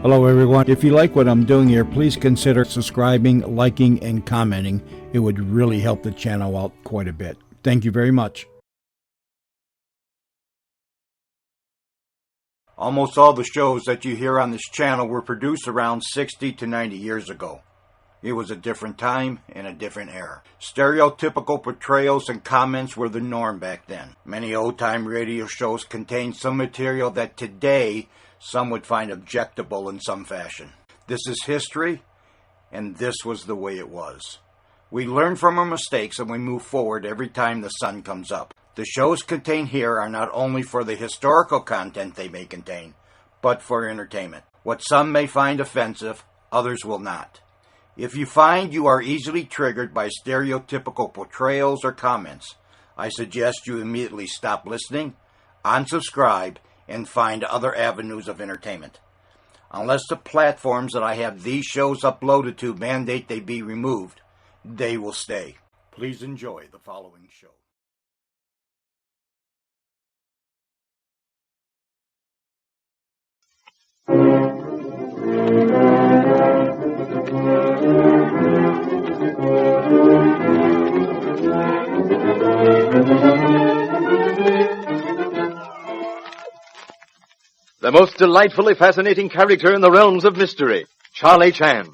Hello everyone. If you like what I'm doing here, please consider subscribing, liking, and commenting. It would really help the channel out quite a bit. Thank you very much. Almost all the shows that you hear on this channel were produced around 60 to 90 years ago. It was a different time and a different era. Stereotypical portrayals and comments were the norm back then. Many old-time radio shows contained some material that today some would find objectable in some fashion. This is history, and this was the way it was. We learn from our mistakes and we move forward every time the sun comes up. The shows contained here are not only for the historical content they may contain, but for entertainment. What some may find offensive, others will not. If you find you are easily triggered by stereotypical portrayals or comments, I suggest you immediately stop listening, unsubscribe, and find other avenues of entertainment. Unless the platforms that I have these shows uploaded to mandate they be removed, they will stay. Please enjoy the following show. The most delightfully fascinating character in the realms of mystery, Charlie Chan.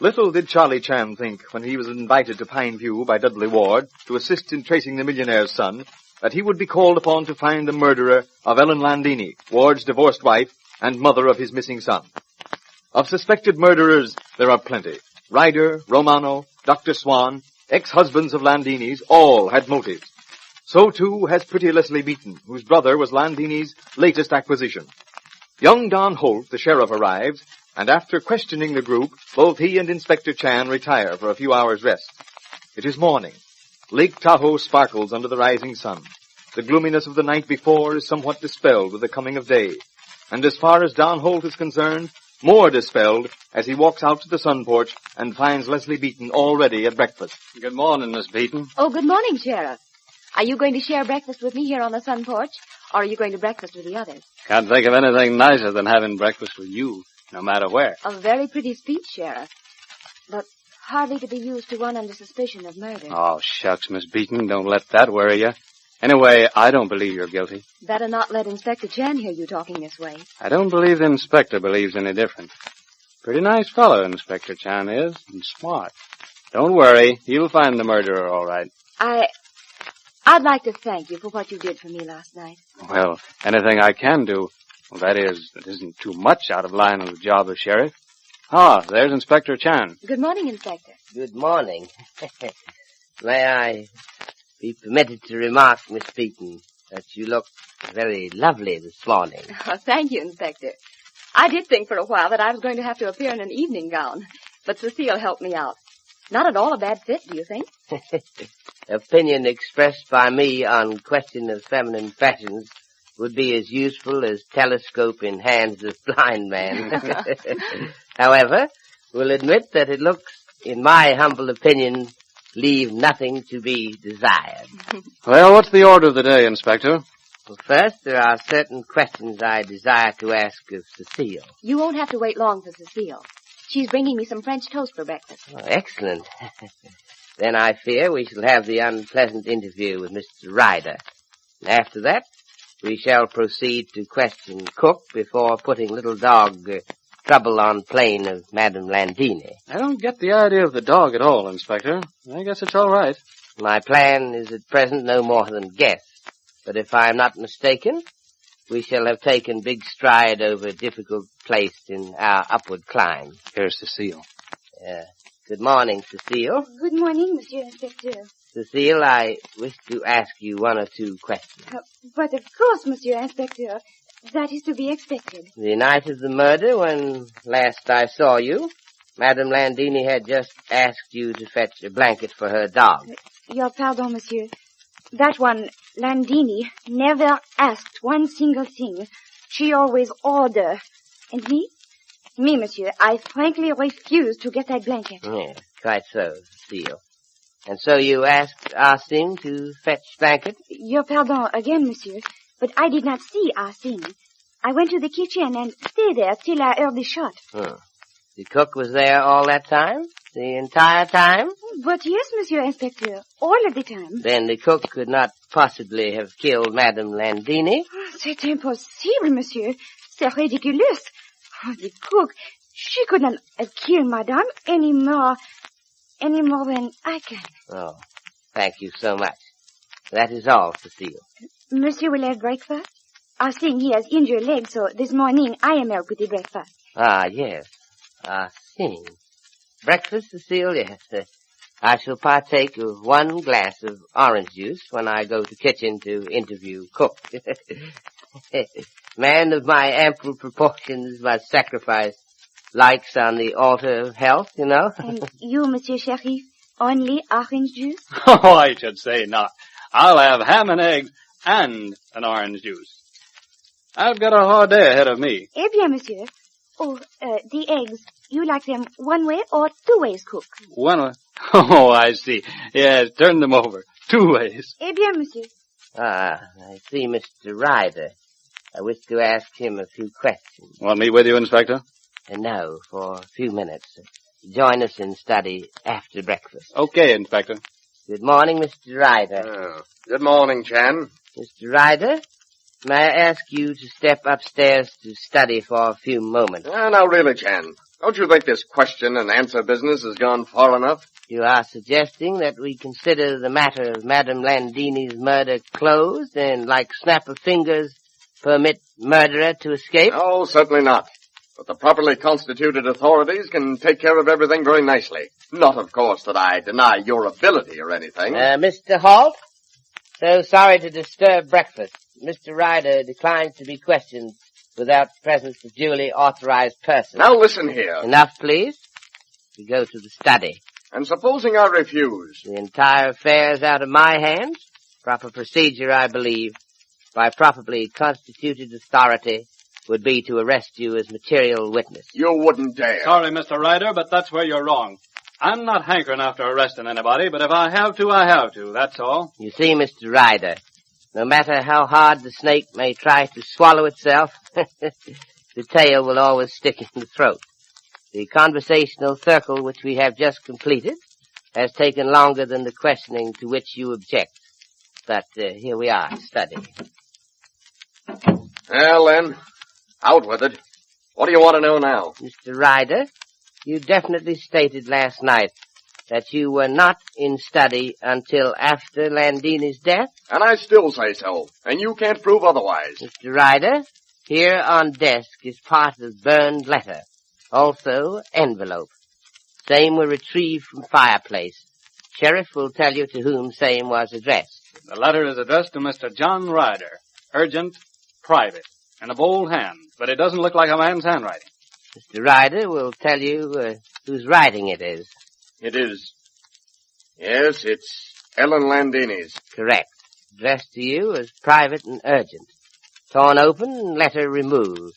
Little did Charlie Chan think, when he was invited to Pineview by Dudley Ward to assist in tracing the millionaire's son, that he would be called upon to find the murderer of Ellen Landini, Ward's divorced wife and mother of his missing son. Of suspected murderers, there are plenty. Ryder, Romano, Dr. Swan, ex-husbands of Landini's, all had motives. So, too, has pretty Leslie Beaton, whose brother was Landini's latest acquisition. Young Don Holt, the sheriff, arrives, and after questioning the group, both he and Inspector Chan retire for a few hours' rest. It is morning. Lake Tahoe sparkles under the rising sun. The gloominess of the night before is somewhat dispelled with the coming of day. And as far as Don Holt is concerned, more dispelled as he walks out to the sun porch and finds Leslie Beaton already at breakfast. Good morning, Miss Beaton. Oh, good morning, Sheriff. Are you going to share breakfast with me here on the sun porch, or are you going to breakfast with the others? Can't think of anything nicer than having breakfast with you, no matter where. A very pretty speech, Sheriff, but hardly to be used to one under suspicion of murder. Oh, shucks, Miss Beaton, don't let that worry you. Anyway, I don't believe you're guilty. Better not let Inspector Chan hear you talking this way. I don't believe the inspector believes any different. Pretty nice fellow, Inspector Chan is, and smart. Don't worry, he'll find the murderer all right. I'd like to thank you for what you did for me last night. Well, anything I can do. Well, that is, it isn't too much out of line on the job of sheriff. Ah, there's Inspector Chan. Good morning, Inspector. Good morning. May I be permitted to remark, Miss Beaton, that you look very lovely this morning. Oh, thank you, Inspector. I did think for a while that I was going to have to appear in an evening gown, but Cecile helped me out. Not at all a bad fit, do you think? Opinion expressed by me on question of feminine fashions would be as useful as telescope in hands of blind man. However, we'll admit that it looks, in my humble opinion, leave nothing to be desired. Well, what's the order of the day, Inspector? Well, first, there are certain questions I desire to ask of Cecile. You won't have to wait long for Cecile. She's bringing me some French toast for breakfast. Oh, excellent. Then I fear we shall have the unpleasant interview with Mr. Ryder. After that, we shall proceed to question Cook before putting little dog trouble on plane of Madame Landini. I don't get the idea of the dog at all, Inspector. I guess it's all right. My plan is at present no more than guess. But if I am not mistaken, we shall have taken big stride over a difficult place in our upward climb. Here's Cecile. Good morning, Cecile. Good morning, Monsieur Inspector. Cecile, I wish to ask you one or two questions. But of course, Monsieur Inspector, that is to be expected. The night of the murder, when last I saw you, Madame Landini had just asked you to fetch a blanket for her dog. Your pardon, Monsieur. That one, Landini, never asked one single thing. She always ordered. And me? Me, Monsieur, I frankly refuse to get that blanket. Yes, quite so, Cecile. And so you asked Arsene to fetch blanket? Your pardon again, Monsieur, but I did not see Arsene. I went to the kitchen and stayed there till I heard the shot. The cook was there all that time? The entire time? But yes, Monsieur Inspector, all of the time. Then the cook could not possibly have killed Madame Landini? C'est impossible, Monsieur. C'est ridiculous. The cook, she could not have killed Madame any more than I can. Oh, thank you so much. That is all, Cecile. Monsieur will have breakfast? Arsene, he has injured legs, so this morning I am help with the breakfast. Ah, yes. Arsene. Breakfast, Cecile, yes. I shall partake of one glass of orange juice when I go to kitchen to interview cook. Man of my ample proportions must sacrifice likes on the altar of health, you know. And you, Monsieur Sheriff, only orange juice? Oh, I should say not. I'll have ham and eggs and an orange juice. I've got a hard day ahead of me. Eh bien, Monsieur. Oh, the eggs, you like them one way or two ways cooked? One way. Oh, I see. Yes, turn them over. 2 ways. Eh bien, Monsieur. I see Mr. Ryder. I wish to ask him a few questions. Want me with you, Inspector? No, for a few minutes. Join us in study after breakfast. Okay, Inspector. Good morning, Mr. Ryder. Good morning, Chan. Mr. Ryder, may I ask you to step upstairs to study for a few moments? Now really, Chan, don't you think this question and answer business has gone far enough? You are suggesting that we consider the matter of Madame Landini's murder closed and, like snap of fingers, permit murderer to escape? Oh, certainly not. But the properly constituted authorities can take care of everything very nicely. Not, of course, that I deny your ability or anything. Mr. Holt? So sorry to disturb breakfast. Mr. Ryder declines to be questioned without the presence of duly authorized person. Now listen here. Enough, please. We go to the study. And supposing I refuse? The entire affair is out of my hands. Proper procedure, I believe, by properly constituted authority, would be to arrest you as material witness. You wouldn't dare. Sorry, Mr. Ryder, but that's where you're wrong. I'm not hankering after arresting anybody, but if I have to, I have to, that's all. You see, Mr. Ryder, no matter how hard the snake may try to swallow itself, the tail will always stick in the throat. The conversational circle which we have just completed has taken longer than the questioning to which you object. But here we are, studying. Well, then, out with it. What do you want to know now? Mr. Ryder, you definitely stated last night that you were not in study until after Landini's death? And I still say so, and you can't prove otherwise. Mr. Ryder, here on desk is part of burned letter. Also, envelope. Same were retrieved from fireplace. Sheriff will tell you to whom same was addressed. The letter is addressed to Mr. John Ryder. Urgent, private, in a bold hand, but it doesn't look like a man's handwriting. Mr. Ryder will tell you whose writing it is. It is. Yes, it's Ellen Landini's. Correct. Addressed to you as private and urgent. Torn open and letter removed.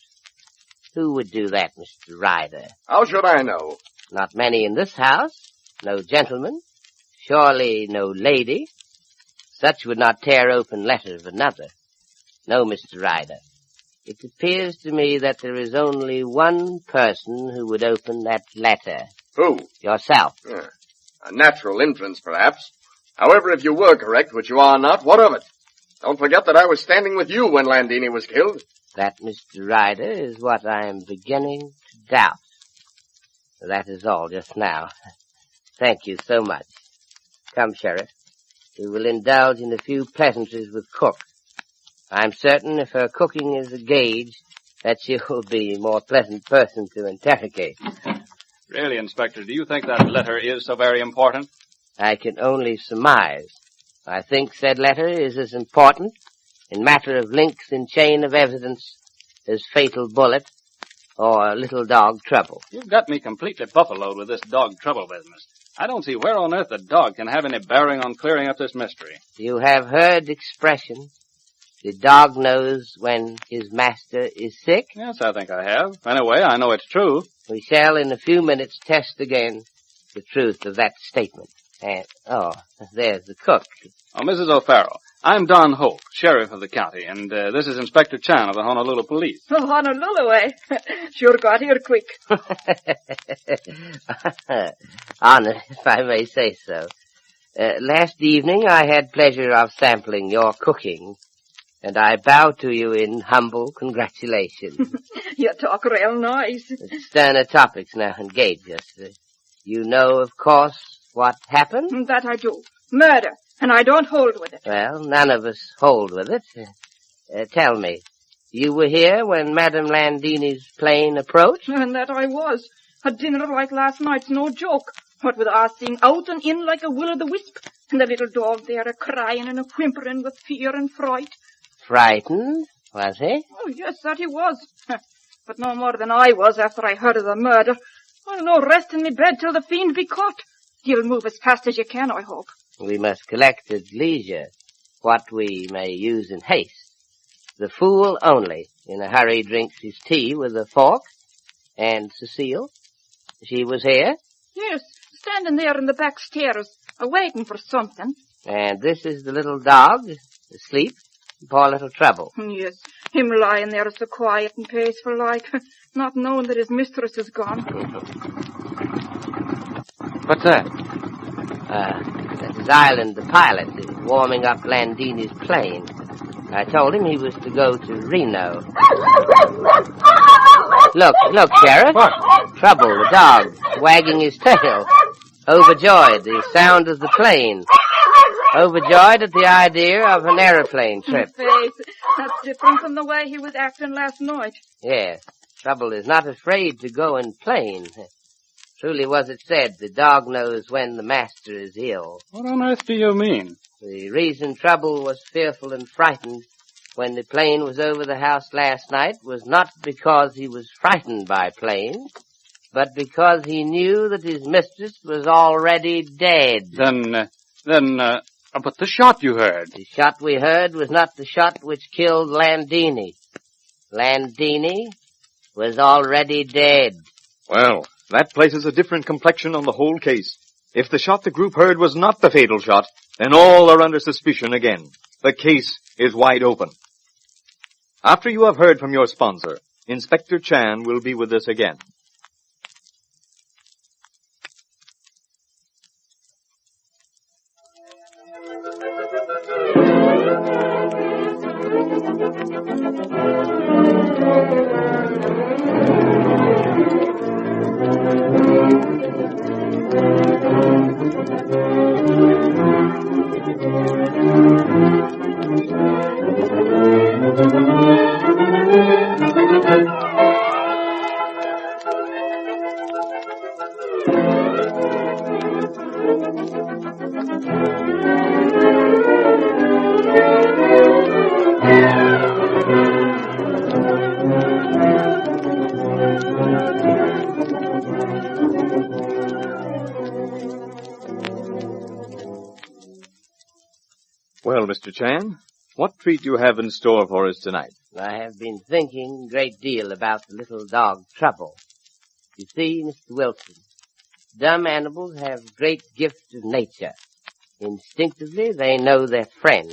Who would do that, Mr. Ryder? How should I know? Not many in this house. No gentleman. Surely no lady. Such would not tear open letter of another. No, Mr. Ryder. It appears to me that there is only one person who would open that letter. Who? Yourself. A natural inference, perhaps. However, if you were correct, which you are not, what of it? Don't forget that I was standing with you when Landini was killed. That, Mr. Ryder, is what I am beginning to doubt. That is all just now. Thank you so much. Come, Sheriff. We will indulge in a few pleasantries with Cook. I'm certain if her cooking is a gauge, that she will be a more pleasant person to interrogate. Really, Inspector, do you think that letter is so very important? I can only surmise. I think said letter is as important in matter of links in chain of evidence as fatal bullet or little dog trouble. You've got me completely buffaloed with this dog trouble business. I don't see where on earth the dog can have any bearing on clearing up this mystery. You have heard the expression, the dog knows when his master is sick? Yes, I think I have. Anyway, I know it's true. We shall in a few minutes test again the truth of that statement. And, there's the cook. Oh, Mrs. O'Farrell, I'm Don Hope, sheriff of the county, and this is Inspector Chan of the Honolulu Police. Oh, Honolulu, eh? Sure got here quick. Honor, if I may say so. Last evening I had pleasure of sampling your cooking, and I bow to you in humble congratulations. You talk real nice. Sterner topics now engage us. You know, of course, what happened? That I do. Murder. And I don't hold with it. Well, none of us hold with it. Tell me, you were here when Madame Landini's plane approached? And that I was. A dinner like last night's no joke. What with us seeing out and in like a will-o'-the-wisp, and the little dog there a-crying and a-whimpering with fear and fright. Frightened, was he? Oh, yes, that he was. But no more than I was after I heard of the murder. I'll no rest in me bed till the fiend be caught. You'll move as fast as you can, I hope. We must collect at leisure what we may use in haste. The fool only in a hurry drinks his tea with a fork. And Cecile? She was here? Yes, standing there in the back stairs, waiting for something. And this is the little dog, asleep? Poor little Trouble. Yes, him lying there so quiet and peaceful like, not knowing that his mistress is gone. What's that? That is Island, the pilot, is warming up Landini's plane. I told him he was to go to Reno. Look, Sheriff. What? Trouble, the dog, wagging his tail. Overjoyed, the sound of the plane. Overjoyed at the idea of an aeroplane trip. Faith, that's different from the way he was acting last night. Yes, Trouble is not afraid to go in plane. Truly was it said, the dog knows when the master is ill. What on earth do you mean? The reason Trouble was fearful and frightened when the plane was over the house last night was not because he was frightened by planes, but because he knew that his mistress was already dead. But the shot you heard. The shot we heard was not the shot which killed Landini. Landini was already dead. Well, that places a different complexion on the whole case. If the shot the group heard was not the fatal shot, then all are under suspicion again. The case is wide open. After you have heard from your sponsor, Inspector Chan will be with us again. Well, Mr. Chan, what treat do you have in store for us tonight? I have been thinking a great deal about the little dog Trouble. You see, Mr. Wilson, dumb animals have great gifts of nature. Instinctively, they know their friend.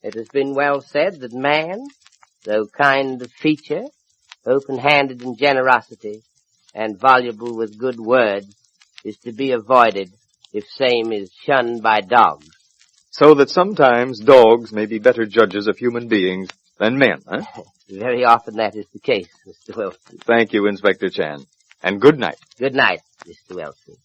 It has been well said that man, though kind of feature, open-handed in generosity, and voluble with good words, is to be avoided if same is shunned by dogs. So that sometimes dogs may be better judges of human beings than men, huh? Very often that is the case, Mr. Wilson. Thank you, Inspector Chan. And good night. Good night, Mr. Wilson.